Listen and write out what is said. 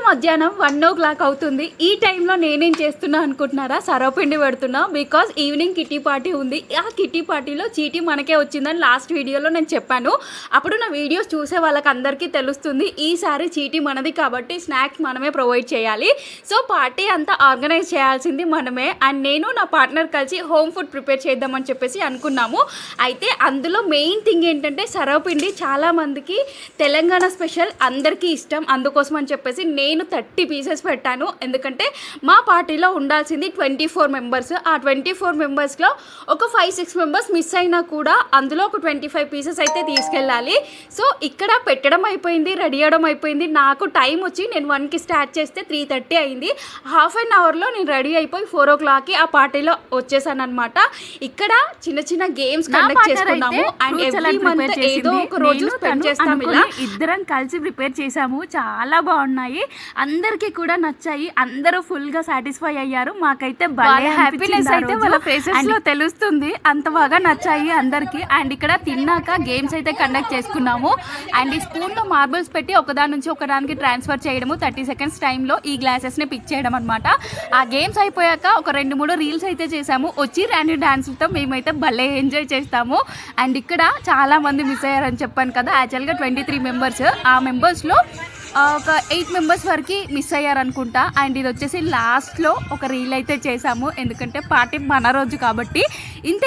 మధ్యాహ్నం 1 అవుతుంది. ఈ టైంలో నేనేం చేస్తున్నా అనుకుంటున్నారా? సర్వపిండి పెడుతున్నా. బికాజ్ ఈవినింగ్ కిటీ పార్టీ ఉంది. ఆ కిటీ పార్టీలో చీటీ మనకే వచ్చిందని లాస్ట్ వీడియోలో నేను చెప్పాను. అప్పుడు నా వీడియోస్ చూసే వాళ్ళకి అందరికీ తెలుస్తుంది ఈసారి చీటీ మనది కాబట్టి స్నాక్స్ మనమే ప్రొవైడ్ చేయాలి. సో పార్టీ అంతా ఆర్గనైజ్ చేయాల్సింది మనమే. అండ్ నేను నా పార్ట్నర్ కలిసి హోమ్ ఫుడ్ ప్రిపేర్ చేద్దామని చెప్పేసి అనుకున్నాము. అయితే అందులో మెయిన్ థింగ్ ఏంటంటే సర్వపిండి చాలామందికి తెలంగాణ స్పెషల్, అందరికీ ఇష్టం. అందుకోసం అని చెప్పేసి నేను 30 పీసెస్ పెట్టాను. ఎందుకంటే మా పార్టీలో ఉండాల్సింది 24 మెంబర్స్. ఆ 24 మెంబర్స్లో ఒక 5-6 మెంబర్స్ మిస్ అయినా కూడా అందులో ఒక 25 పీసెస్ అయితే తీసుకెళ్ళాలి. సో ఇక్కడ పెట్టడం అయిపోయింది, రెడీ అవ్వడం అయిపోయింది. నాకు టైం వచ్చి నేను 1కి స్టార్ట్ చేస్తే 3:30 అయింది. హాఫ్ అన్ అవర్లో నేను రెడీ అయిపోయి 4 o'clockకి ఆ పార్టీలో వచ్చేసాను అనమాట. ఇక్కడ చిన్న చిన్న గేమ్స్ కండక్ట్ చేసుకున్నాము. అండ్ ఎవ్రీ మంత్ ఏదో ఒక రోజు స్పెండ్ చేస్తాము. ఇలా ఇద్దరం కలిసి ప్రిపేర్ చేసాము. చాలా బాగున్నాయి, అందరికీ కూడా నచ్చాయి. అందరూ ఫుల్గా సాటిస్ఫై అయ్యారు. మాకైతే భలే హ్యాపీనెస్ అయితే వాళ్ళ ఫేసెస్లో తెలుస్తుంది. అంత బాగా నచ్చాయి అందరికీ. అండ్ ఇక్కడ తిన్నాక గేమ్స్ అయితే కండక్ట్ చేసుకున్నాము. అండ్ ఈ స్పూన్లో మార్బుల్స్ పెట్టి ఒకదాని నుంచి ఒకదానికి ట్రాన్స్ఫర్ చేయడము, 30 seconds టైంలో ఈ గ్లాసెస్ని పిక్ చేయడం అనమాట. ఆ గేమ్స్ అయిపోయాక ఒక 2-3 రీల్స్ అయితే చేసాము. వచ్చి ర్యాండీ డాన్స్లతో మేమైతే భలే ఎంజాయ్ చేస్తాము. అండ్ ఇక్కడ చాలామంది మిస్ అయ్యారని చెప్పాను కదా. యాక్చువల్గా 23 మెంబర్స్. ఆ మెంబర్స్లో ఒక 8 మెంబర్స్ వరకు మిస్ అయ్యారనుకుంటా. అండ్ ఇది వచ్చేసి లాస్ట్లో ఒక రీల్ అయితే చేసాము. ఎందుకంటే పార్టీ మన రోజు కాబట్టి ఇంతే.